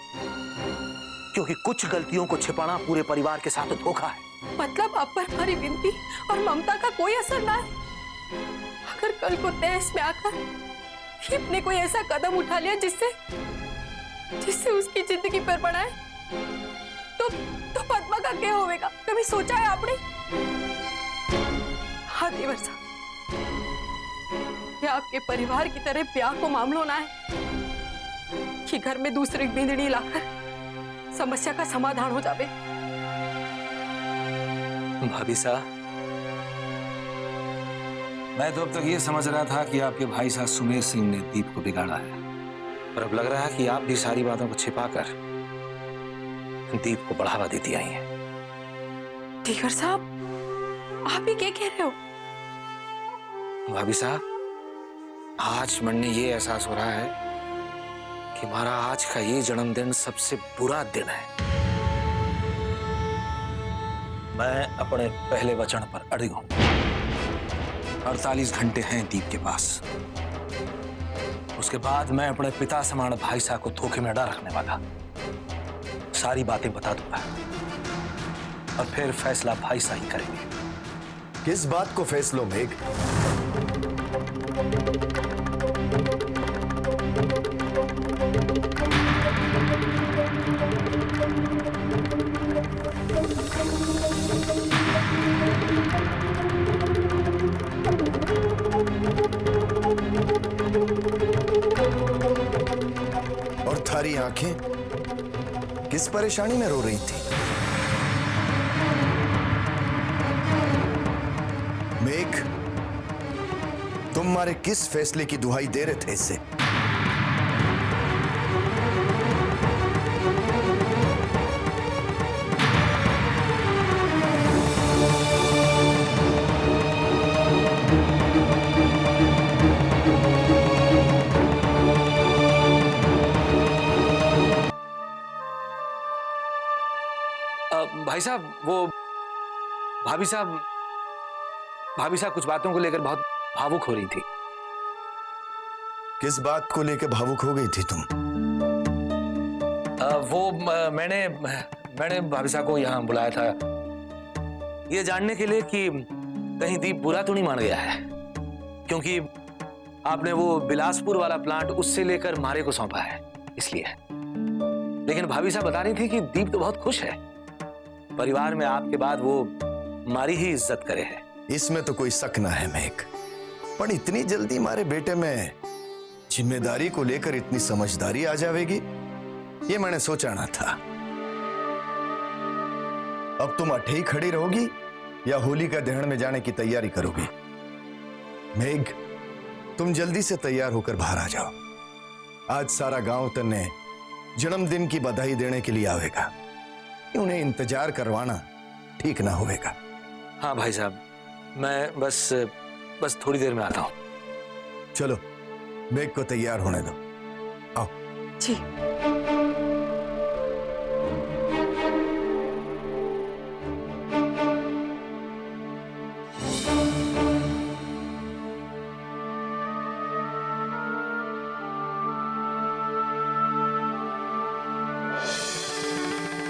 क्योंकि कुछ गलतियों को छिपाना पूरे परिवार के साथ धोखा है। मतलब आप पर हमारी विनती और ममता का कोई असर ना है? अगर कल को तहस में आकर दीप ने कोई ऐसा कदम उठा लिया जिससे उसकी जिंदगी पर पड़ा है, तो पद्मा का क्या होगा? कभी सोचा है आपने? हाँ देवर साहब, ये आपके परिवार की तरह ब्याह को मामलो ना है कि घर में दूसरी बिंदड़ी लाकर समस्या का समाधान हो जावे। भाभी साहब, मैं तो अब तक ये समझ रहा था कि आपके भाई साहब सुमेर सिंह ने दीप को बिगाड़ा है, पर अब लग रहा है कि आप भी सारी बातों को छिपाकर दीप को बढ़ावा देती आई हैं। देवर साहब, आप ही क्या कह रहे हो? भाभी साहब, आज मन में ये एहसास हो रहा है कि हमारा आज का ये जन्मदिन सबसे बुरा दिन है। मैं अपने पहले वचन पर अड़िग हूं। 48 घंटे हैं दीप के पास। उसके बाद मैं अपने पिता समान भाई साहब को धोखे में डर रखने वाला सारी बातें बता दूंगा और फिर फैसला भाई साहब ही करेंगे। किस बात को फैसलो मेघ? और थारी आंखें किस परेशानी में रो रही थी? मेघ, तुम हमारे किस फैसले की दुहाई दे रहे थे इससे? भाई साहब, वो भाभी साहब कुछ बातों को लेकर बहुत भावुक हो रही थी। किस बात को लेकर भावुक हो गई थी तुम? मैंने भाभी साहब को यहाँ बुलाया था ये जानने के लिए कि कहीं दीप बुरा तो नहीं मान गया है, क्योंकि आपने वो बिलासपुर वाला प्लांट उससे लेकर मारे को सौंपा है, इसलिए। लेकिन भाभी साहब बता रही थी कि दीप तो बहुत खुश है, परिवार में आपके बाद वो मारी ही इज्जत करे है। इसमें तो कोई शक ना है मेघ, पर इतनी जल्दी हमारे बेटे में जिम्मेदारी को लेकर इतनी समझदारी आ जाएगी, ये मैंने सोचा ना था। अब तुम अठे ही खड़ी रहोगी या होली का दहन में जाने की तैयारी करोगी? मेघ, तुम जल्दी से तैयार होकर बाहर आ जाओ। आज सारा गांव तन्ने जन्मदिन की बधाई देने के लिए आवेगा, उन्हें इंतजार करवाना ठीक ना होगा। हाँ भाई साहब, मैं बस थोड़ी देर में आता हूं। चलो, मेघ को तैयार होने दो। आओ। जी।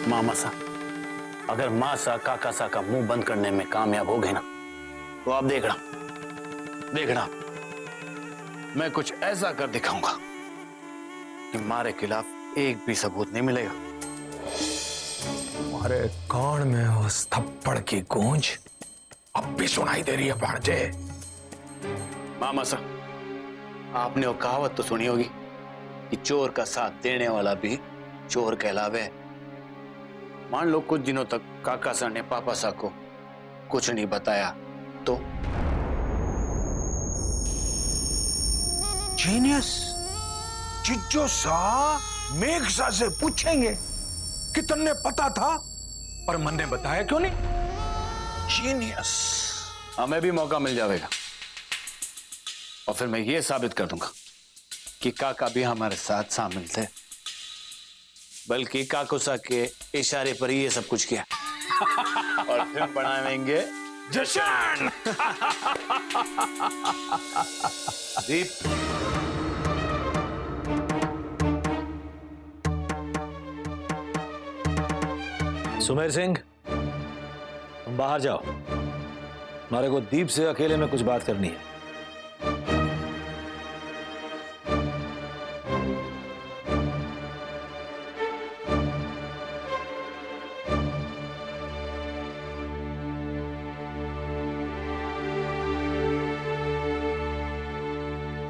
मामा सा, अगर माँ सा काका सा का मुंह बंद करने में कामयाब हो गए ना, तो आप देखना मैं कुछ ऐसा कर दिखाऊंगा कि मारे खिलाफ एक भी सबूत नहीं मिलेगा। हमारे कान में उस थप्पड़ की गूंज अब भी सुनाई दे रही है भांजे। मामा सा, आपने वो कहावत तो सुनी होगी कि चोर का साथ देने वाला भी चोर कहलावे। मान लो कुछ दिनों तक काका सा ने पापा सा को कुछ नहीं बताया तो? जीनियस, चिज्जो सा मेघ सा से पूछेंगे कि तन्ने पता था पर मन ने बताया क्यों नहीं? जीनियस। हमें भी मौका मिल जाएगा और फिर मैं ये साबित कर दूंगा कि काका भी हमारे साथ शामिल थे, बल्कि काकुसा के इशारे पर ही ये सब कुछ किया। और फिर बनाएंगे जश्न। दीप, सुमेर सिंह, तुम बाहर जाओ, हमारे को दीप से अकेले में कुछ बात करनी है।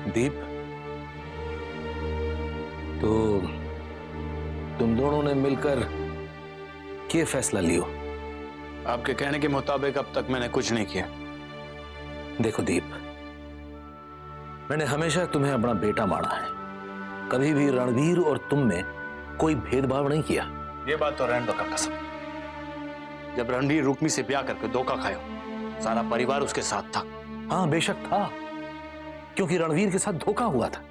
दीप, तो तुम दोनों ने मिलकर क्या फैसला लियो? आपके कहने के मुताबिक अब तक मैंने कुछ नहीं किया। देखो दीप, मैंने हमेशा तुम्हें अपना बेटा माना है, कभी भी रणवीर और तुम में कोई भेदभाव नहीं किया। ये बात तो रहने दो का कसम। जब रणवीर रुक्मी से ब्याह करके धोखा खाया, सारा परिवार उसके साथ था। हाँ बेशक था, क्योंकि रणवीर के साथ धोखा हुआ था,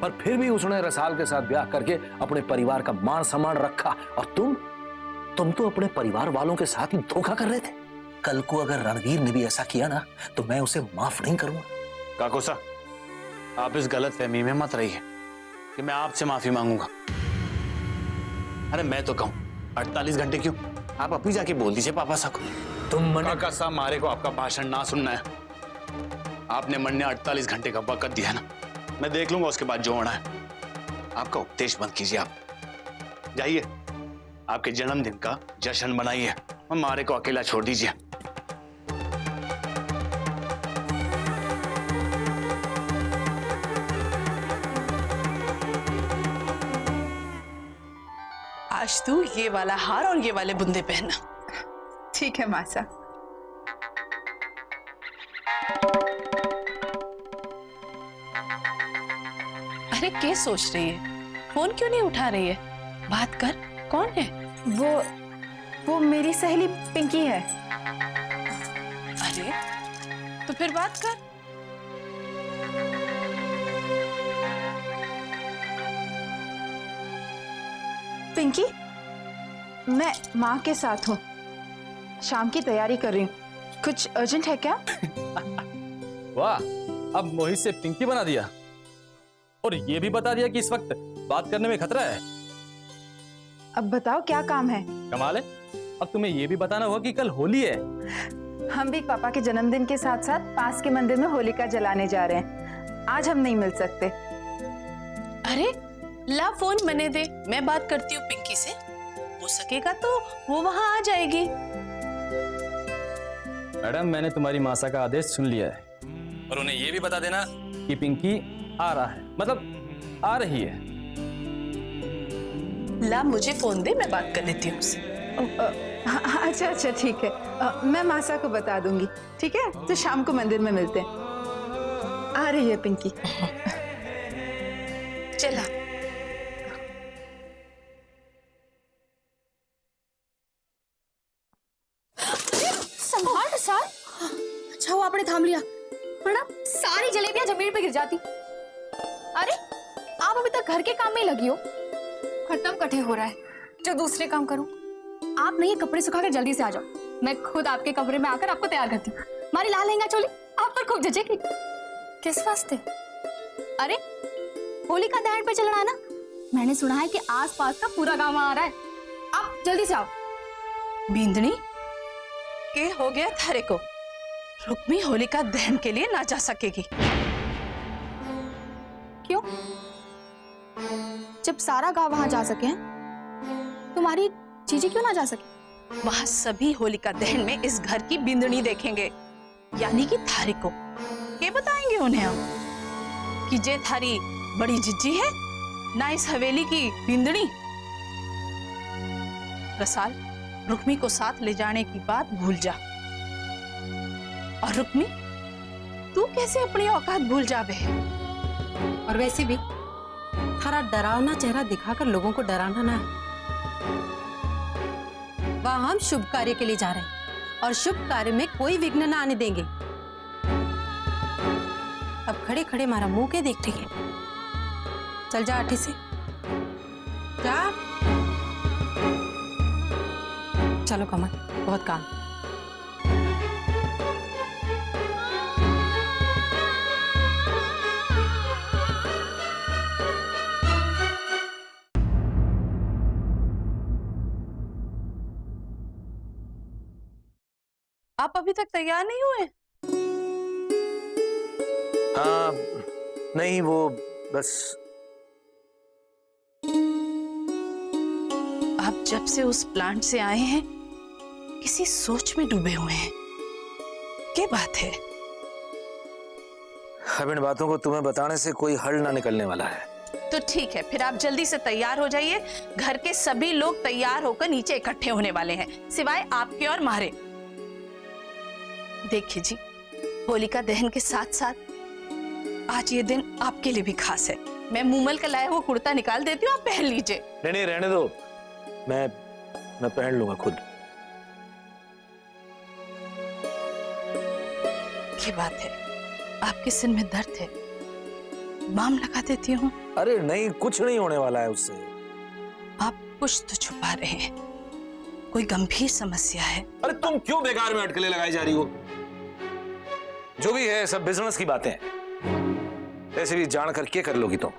पर फिर भी उसने रसाल के साथ ब्याह करके अपने परिवार का मान सम्मान रखा। और तुम तो अपने परिवार वालों के साथ ही धोखा कर रहे थे। कल को अगर रणवीर ने भी ऐसा किया ना, तो मैं उसे माफ नहीं करूंगा। काकोसा, आप इस गलतफहमी में मत रहिए कि मैं आपसे माफी मांगूंगा। अरे मैं तो कहूं 48 घंटे क्यों, आप अभी जाके बोल दीजिए पापा साहब को। तुम काकोसा, मारे को आपका भाषण ना सुनना है। आपने मन ने 48 घंटे का वक्त दिया ना, मैं देख लूंगा उसके बाद जो होना है। आपका उपदेश बंद कीजिए, आप जाइए, आपके जन्मदिन का जश्न मनाइए और मारे को अकेला छोड़ दीजिए। आज तू ये वाला हार और ये वाले बुंदे पहनना। ठीक है मासा। अरे क्या सोच रही है? फोन क्यों नहीं उठा रही है? बात कर, कौन है? वो मेरी सहेली पिंकी है। अरे तो फिर बात कर। पिंकी, मैं माँ के साथ हूँ, शाम की तैयारी कर रही हूँ। कुछ अर्जेंट है क्या? वाह, अब मोहित से पिंकी बना दिया और ये भी बता दिया कि इस वक्त बात करने में खतरा है। अब बताओ क्या काम है? कमाल है, अब तुम्हें ये भी बताना होगा कि कल होली है। हम भी पापा के जन्मदिन के साथ साथ पास के मंदिर में होलिका जलाने जा रहे हैं। आज हम नहीं मिल सकते। अरे ला फोन मने दे, मैं बात करती हूँ पिंकी से, हो सकेगा तो वो वहां आ जाएगी। मैडम, मैंने तुम्हारी मासा का आदेश सुन लिया है और उन्हें ये भी बता देना कि पिंकी आ रहा है, मतलब आ रही है। ला मुझे फोन दे, मैं बात कर लेती हूँ उससे। अच्छा अच्छा ठीक है, मैं मासा को बता दूंगी। ठीक है, तो शाम को मंदिर में मिलते हैं। आ रही है पिंकी। चला। संभाल रसाल। अच्छा वो आपने थाम लिया, वरना सारी जलेबियां जमीन पे गिर जाती। अरे आप अभी तक घर के काम में ही लगी हो, खत्म कटे हो रहा है, जो दूसरे काम करूं। आप नहीं, ये कपड़े सुखाकर जल्दी से आ जाओ, मैं खुद आपके कमरे में आकर आपको तैयार करती हूँ। हमारी लाल लहंगा चोली आप पर खूब जचेगी। किस वास्ते? अरे होली का दहन पे चलना है ना, मैंने सुना है कि आसपास का पूरा गांव आ रहा है, आप जल्दी से आओ। बिंदनी, के हो गया थारे को? रुक्मी होलिका दहन के लिए ना जा सकेगी। क्यों? जब सारा गांव वहां जा सके, तुम्हारी चीजें क्यों ना जा सके? वहां सभी होलिका दहन में इस घर की बिंदनी देखेंगे, यानी कि थारी को। क्या बताएंगे उन्हें हम कि जे थारी बड़ी जिज्जी है ना इस हवेली की बिंदनी? रसाल, रुक्मी को साथ ले जाने की बात भूल जा। और रुक्मी, तू कैसे अपनी औकात भूल जावे? और वैसे भी थारा डरावना चेहरा दिखाकर लोगों को डराना ना है। वहां हम शुभ कार्य के लिए जा रहे हैं और शुभ कार्य में कोई विघ्न ना आने देंगे। अब खड़े खड़े हमारा मुंह के देख रही है? चल जा आठी से जा। चलो कमल, बहुत काम। आप अभी तक तैयार नहीं हुए? हाँ, नहीं वो बस। आप जब से उस प्लांट से आए हैं किसी सोच में डूबे हुए हैं। क्या बात है? अब इन बातों को तुम्हें बताने से कोई हल ना निकलने वाला है। तो ठीक है, फिर आप जल्दी से तैयार हो जाइए। घर के सभी लोग तैयार होकर नीचे इकट्ठे होने वाले हैं, सिवाय आपके और मारे। देखिए जी, होलिका दहन के साथ साथ आज ये दिन आपके लिए भी खास है। मैं मूमल का लाया हुआ कुर्ता निकाल देती हूँ, आप पहन लीजिए। नहीं रहने दो, मैं पहन लूंगा खुद। ये बात है, आपके सिर में दर्द है, बाम लगा देती हूँ। अरे नहीं, कुछ नहीं होने वाला है उससे। आप कुछ तो छुपा रहे हैं, कोई गंभीर समस्या है। अरे तुम क्यों बेकार में अटकलें लगाई जा रही हो? जो भी है सब बिजनेस की बातें हैं, ऐसे भी जान कर क्या कर लोगी तुम?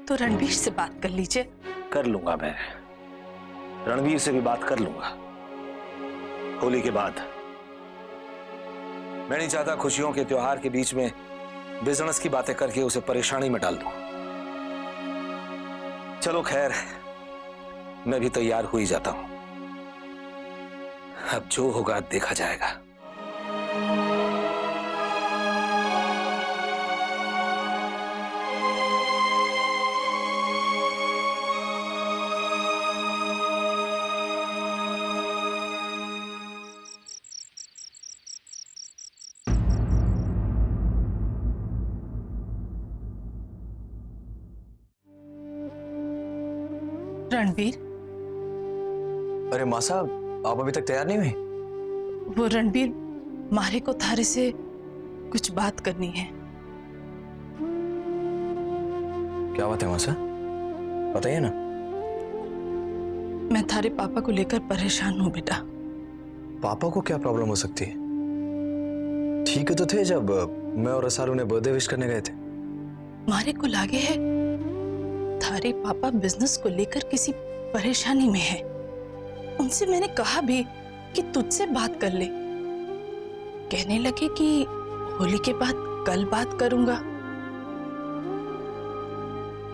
तो रणवीर से बात कर लीजिए। कर लूंगा मैं, रणवीर से भी बात कर लूंगा होली के बाद। मैं नहीं चाहता खुशियों के त्योहार के बीच में बिजनेस की बातें करके उसे परेशानी में डाल दूं। चलो खैर, मैं भी तैयार हो ही जाता हूं। अब जो होगा देखा जाएगा। रणवीर, अरे माँ साहब, आप अभी तक तैयार नहीं हुई? वो रणवीर, मारे को थारे से कुछ बात करनी है। क्या बात है माँ साहब, बताइए ना। मैं थारे पापा को लेकर परेशान हूँ बेटा। पापा को क्या प्रॉब्लम हो सकती है? ठीक है तो थे जब मैं और रसाल उन्हें बर्थडे विश करने गए थे। मारे को लागे है थारे पापा बिजनेस को लेकर किसी परेशानी में है। उनसे मैंने कहा भी कि तुझसे बात कर ले, कहने लगे कि होली के बाद कल बात करूंगा,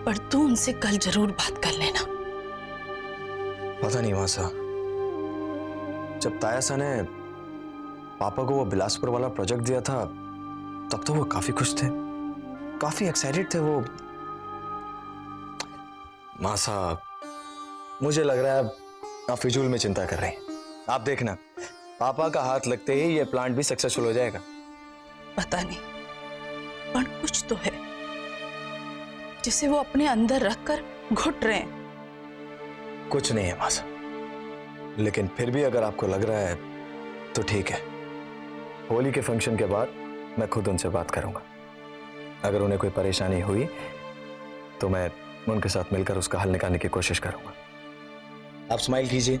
पर तू उनसे कल जरूर बात कर लेना। पता नहीं माँ साहब, जब तायासा ने पापा को वो बिलासपुर वाला प्रोजेक्ट दिया था तब तो वो काफी खुश थे, काफी एक्साइटेड थे वो। माँ साहब, मुझे लग रहा है आप फिजूल में चिंता कर रहे हैं। आप देखना, पापा का हाथ लगते ही ये प्लांट भी सक्सेसफुल हो जाएगा। पता नहीं, पर कुछ तो है जिसे वो अपने अंदर रखकर घुट रहे हैं। कुछ नहीं है माँ साहब, लेकिन फिर भी अगर आपको लग रहा है तो ठीक है। होली के फंक्शन के बाद मैं खुद उनसे बात करूंगा। अगर उन्हें कोई परेशानी हुई तो मैं उनके साथ मिलकर उसका हल निकालने की कोशिश करूंगा। आप स्माइल कीजिए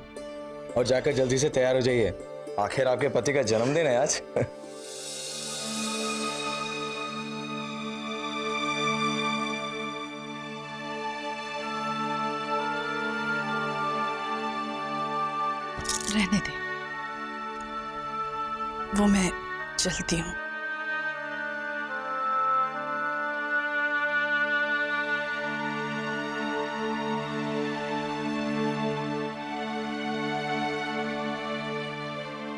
और जाकर जल्दी से तैयार हो जाइए, आखिर आपके पति का जन्मदिन है आज। रहने दे, वो मैं चलती हूँ।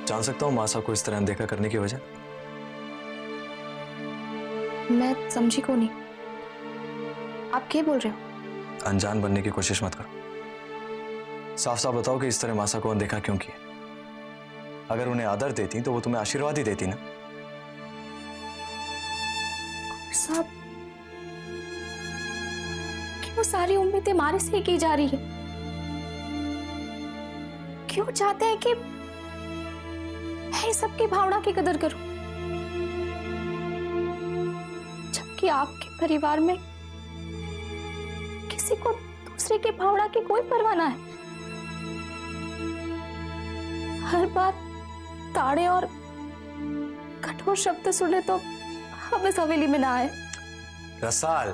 जान सकता हूँ माँ साहब को इस तरह अनदेखा करने की वजह? मैं समझी को नहीं, आप क्या बोल रहे हो? अनजान बनने की कोशिश मत करो, साफ साफ बताओ कि इस तरह मासा को अनदेखा क्यों किया। अगर उन्हें आदर देती तो वो तुम्हें आशीर्वाद ही देती ना। साहब, क्यों सारी उम्मीदें मारे से ही की जा रही है? क्यों चाहते हैं कि मैं सबकी भावना की कदर करूं, जबकि आपके परिवार में किसी को दूसरे की भावना की कोई परवाह ना है। हर बार ताड़े और कठोर शब्द सुने तो हम इस हवेली में ना आए। रसाल,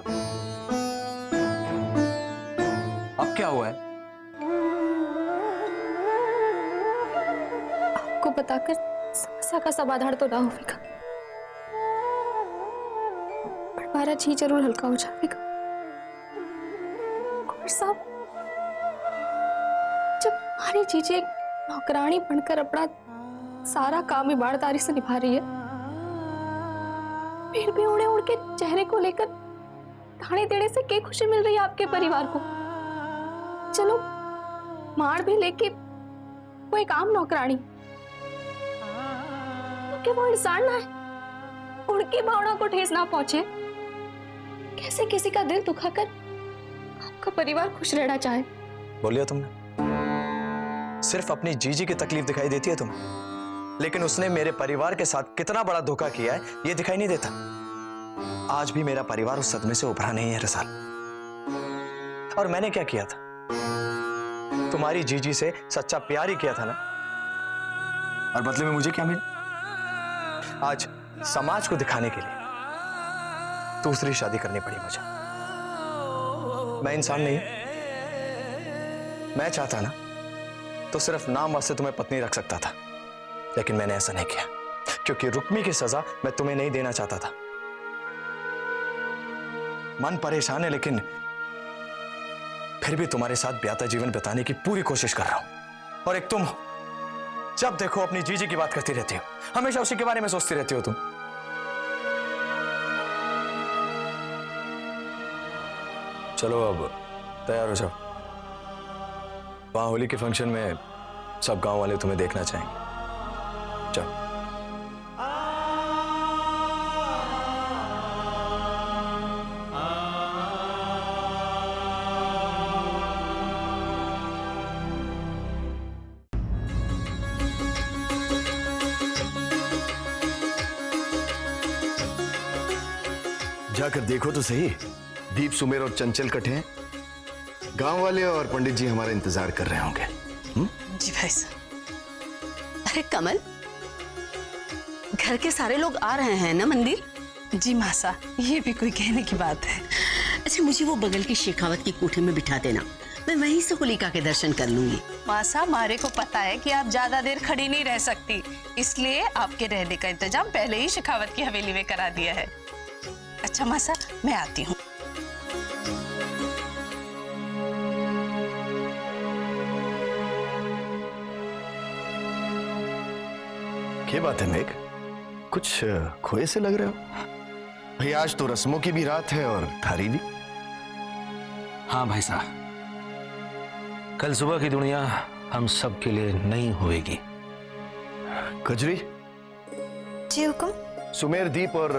अब क्या हुआ है? आपको बताकर समझ ऐसा का सब आधार तो ना होगा, पर हमारा जी जरूर हल्का हो जाएगा। कुंवर साहब, जब हमारी जीजी एक नौकरानी बनकर अपना सारा काम ईमानदारी से निभा रही है, फिर भी उड़े उड़ के चेहरे को लेकर दाने देने से क्या खुशी मिल रही है आपके परिवार को? चलो मार भी लेके कोई काम नौकरानी, तो क्या वो इंसान ना है? उनकी भावना को ठेस ना पहुंचे? कैसे किसी का दिल दुखाकर आपका परिवार खुश रहना चाहे? बोलिए तुमने, सिर्फ अपनी जीजी की तकलीफ दिखाई देती है तुम्हें, लेकिन उसने मेरे परिवार के साथ कितना बड़ा धोखा किया है ये दिखाई नहीं देता। आज भी मेरा परिवार उस सदमे से उभरा नहीं है रसाल। और मैंने क्या किया था? तुम्हारी जीजी से सच्चा प्यार ही किया था ना, और बदले में मुझे क्या मिला? आज समाज को दिखाने के लिए दूसरी शादी करनी पड़ी मुझे। मैं इंसान नहीं, मैं चाहता ना तो सिर्फ नाम वास्ते तुम्हें पत्नी रख सकता था, लेकिन मैंने ऐसा नहीं किया, क्योंकि रुक्मी की सजा मैं तुम्हें नहीं देना चाहता था। मन परेशान है, लेकिन फिर भी तुम्हारे साथ ब्याहता जीवन बिताने की पूरी कोशिश कर रहा हूं। और एक तुम हो, जब देखो अपनी जीजी की बात करती रहती हो, हमेशा उसी के बारे में सोचती रहती हो तुम। चलो अब तैयार हो जाओ, वहां होली के फंक्शन में सब गांव वाले तुम्हें देखना चाहेंगे। चलो। जाकर देखो तो सही, दीप, सुमेर और चंचल कटे हैं। गांव वाले और पंडित जी हमारा इंतजार कर रहे होंगे। जी भाई साहब। अरे कमल, घर के सारे लोग आ रहे हैं ना मंदिर? जी मासा, ये भी कोई कहने की बात है। अच्छा, मुझे वो बगल की शेखावत की कोठी में बिठा देना, मैं वहीं से होलिका के दर्शन कर लूंगी। मासा, मारे को पता है कि आप ज्यादा देर खड़ी नहीं रह सकती, इसलिए आपके रहने का इंतजाम पहले ही शेखावत की हवेली में करा दिया है। अच्छा मासा, मैं आती हूँ। क्या बात है मेघ, कुछ खोए से लग रहे हो? भाई आज तो रस्मों की भी रात है और थारी भी। हाँ भाई साहब, कल सुबह की दुनिया हम सब के लिए नहीं होएगी। कजरी जी हुक्म। सुमेर, दीप और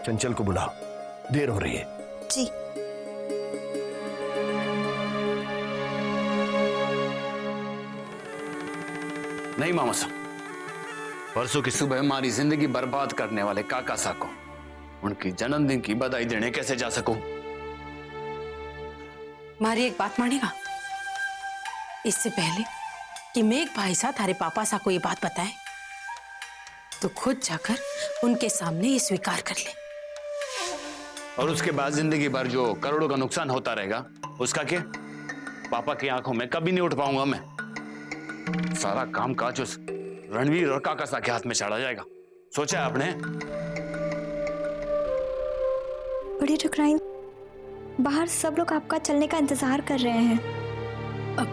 चंचल को बुलाओ, देर हो रही है। जी। नहीं मामा साहब, परसों की सुबह हमारी जिंदगी बर्बाद करने वाले काका साहब को उनकी जन्मदिन की बधाई देने कैसे जा सकूं? मारी एक बात मानेगा? इससे पहले कि मेघ भाई साहब थारे पापा साहब को ये बात बताए, तो खुद जाकर उनके सामने ये स्वीकार कर ले। और उसके बाद जिंदगी भर जो करोड़ों का नुकसान होता रहेगा, उसका क्या? पापा की आंखों में कभी नहीं उठ पाऊंगा मैं। सारा काम काज उस रणवीर और काका साहब के हाथ में चढ़ा जाएगा। सोचा है आपने? बड़ी ठुकराइन, बाहर सब लोग आपका चलने का इंतजार कर रहे हैं। अब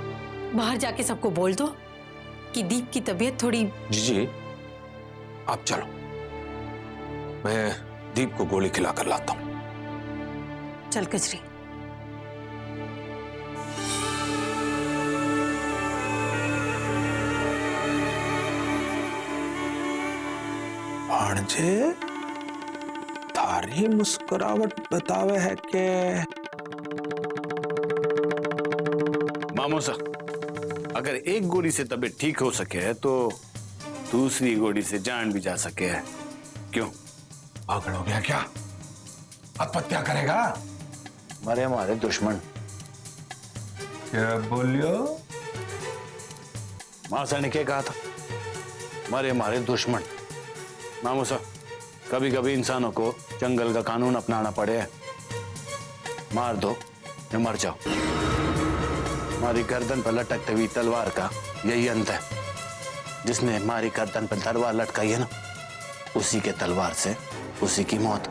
बाहर जाके सबको बोल दो कि दीप की तबीयत थोड़ी। जी, आप चलो, मैं दीप को गोली खिला कर लाता हूं। चल कजरी। भाणजे, थारी मुस्कुरावट बतावे है के मामो साहब, अगर एक गोली से तबीयत ठीक हो सके है तो दूसरी गोली से जान भी जा सके है। क्यों? पागल हो गया क्या? आत्महत्या करेगा? मरे हमारे दुश्मन। क्या बोलियो? मासा ने क्या कहा था? मरे हमारे दुश्मन। मामो साहब, कभी कभी इंसानों को जंगल का कानून अपनाना पड़े है। मार दो या मर जाओ। हमारी गर्दन पर लटकते हुई तलवार का यही अंत है। जिसने हमारी गर्दन पर तलवार लटकाई है ना, उसी के तलवार से उसी की मौत।